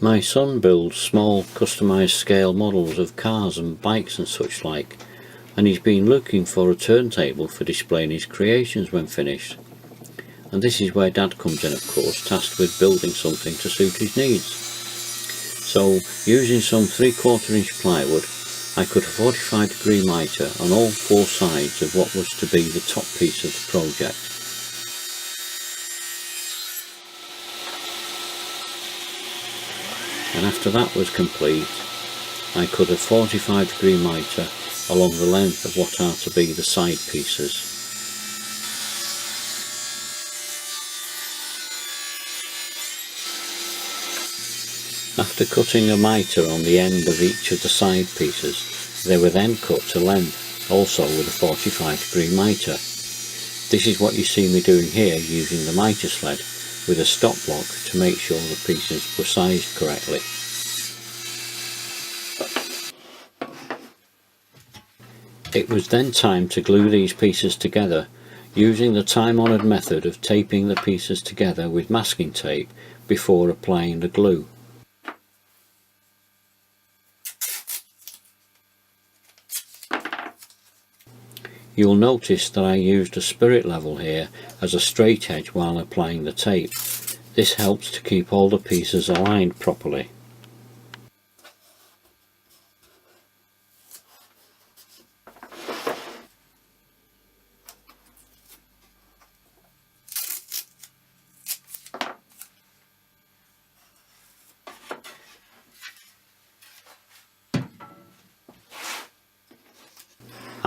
My son builds small customised scale models of cars and bikes and such like, and he's been looking for a turntable for displaying his creations when finished. And this is where Dad comes in, of course, tasked with building something to suit his needs. So, using some 3/4 inch plywood, I cut a 45-degree mitre on all four sides of what was to be the top piece of the project. And after that was complete, I cut a 45-degree mitre along the length of what are to be the side pieces. After cutting a mitre on the end of each of the side pieces, they were then cut to length, also with a 45-degree mitre. This is what you see me doing here, using the mitre sled with a stop block to make sure the pieces were sized correctly. It was then time to glue these pieces together, using the time-honoured method of taping the pieces together with masking tape before applying the glue. You'll notice that I used a spirit level here as a straight edge while applying the tape. This helps to keep all the pieces aligned properly.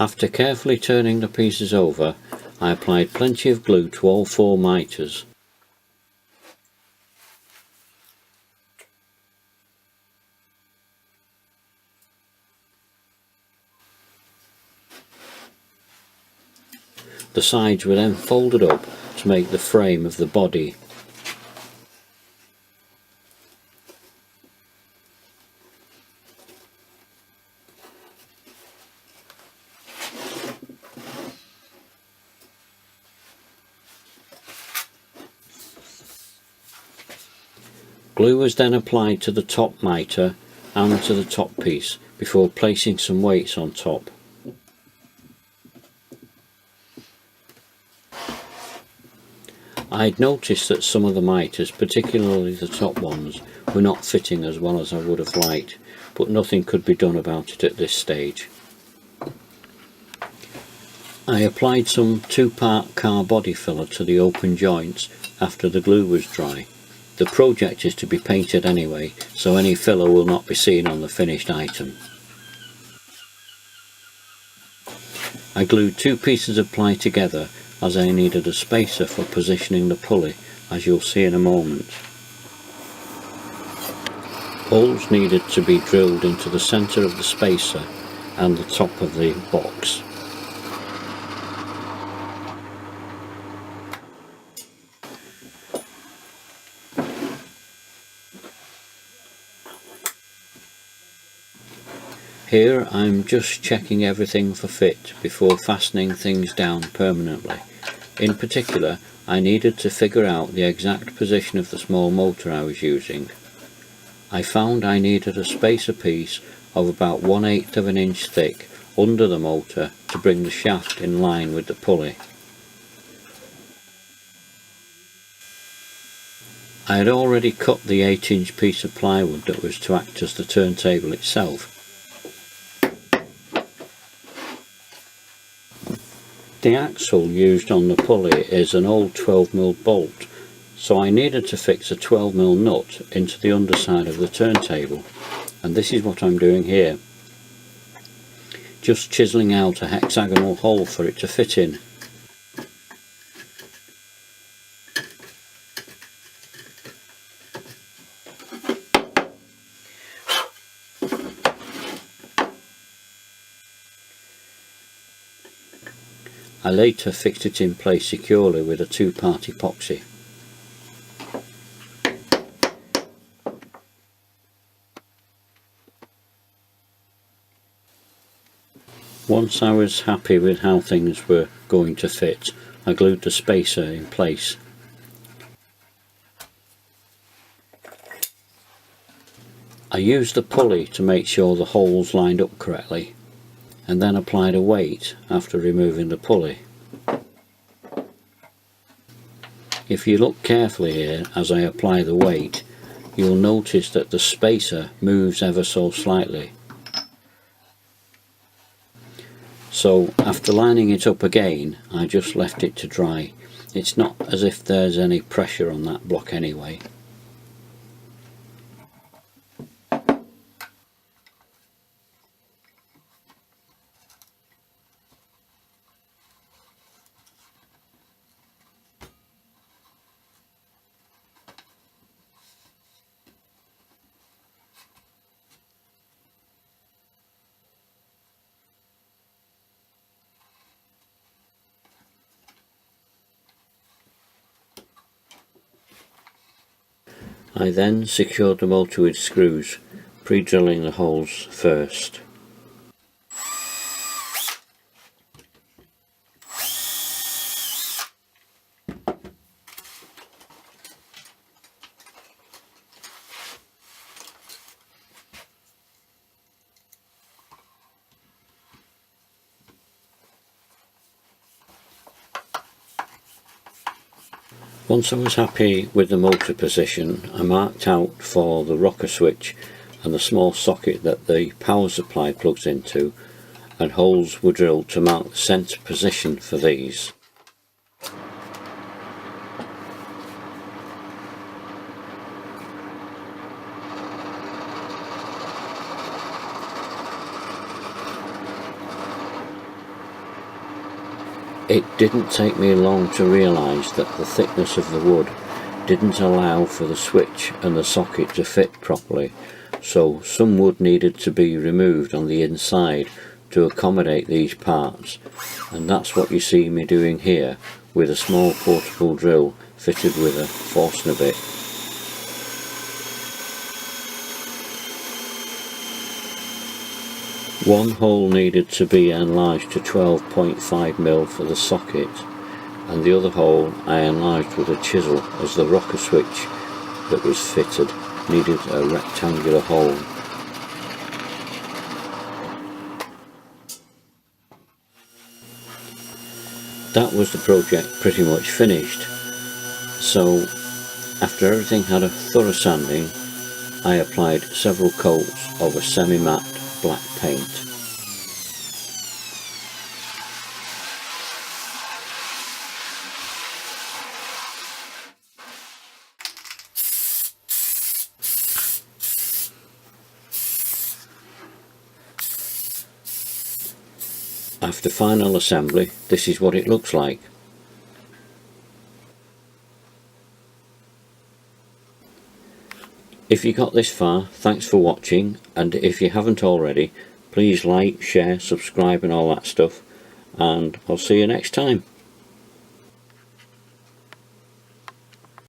After carefully turning the pieces over, I applied plenty of glue to all four mitres. The sides were then folded up to make the frame of the body. Glue was then applied to the top mitre and to the top piece before placing some weights on top. I had noticed that some of the mitres, particularly the top ones, were not fitting as well as I would have liked, but nothing could be done about it at this stage. I applied some 2-part car body filler to the open joints after the glue was dry. The project is to be painted anyway, so any filler will not be seen on the finished item. I glued 2 pieces of ply together as I needed a spacer for positioning the pulley, as you'll see in a moment. Holes needed to be drilled into the centre of the spacer and the top of the box. Here I'm just checking everything for fit before fastening things down permanently. In particular, I needed to figure out the exact position of the small motor I was using. I found I needed a spacer piece of about 1/8 of an inch thick under the motor to bring the shaft in line with the pulley. I had already cut the 8-inch piece of plywood that was to act as the turntable itself. The axle used on the pulley is an old 12mm bolt, so I needed to fix a 12mm nut into the underside of the turntable, and this is what I'm doing here. Just chiselling out a hexagonal hole for it to fit in. I later fixed it in place securely with a 2-part epoxy. Once I was happy with how things were going to fit, I glued the spacer in place. I used the pulley to make sure the holes lined up correctly, and then applied a weight after removing the pulley. If you look carefully here as I apply the weight, you'll notice that the spacer moves ever so slightly. So after lining it up again, I just left it to dry. It's not as if there's any pressure on that block anyway. I then secured the motor with screws, pre-drilling the holes first. Once I was happy with the motor position, I marked out for the rocker switch and the small socket that the power supply plugs into, and holes were drilled to mark the centre position for these. It didn't take me long to realise that the thickness of the wood didn't allow for the switch and the socket to fit properly, so some wood needed to be removed on the inside to accommodate these parts, and that's what you see me doing here with a small portable drill fitted with a Forstner bit. One hole needed to be enlarged to 12.5mm for the socket, and the other hole I enlarged with a chisel as the rocker switch that was fitted needed a rectangular hole. That was the project pretty much finished, so after everything had a thorough sanding, I applied several coats of a semi-matte black paint. After final assembly, this is what it looks like. If you got this far, thanks for watching, and if you haven't already, please like, share, subscribe and all that stuff, and I'll see you next time.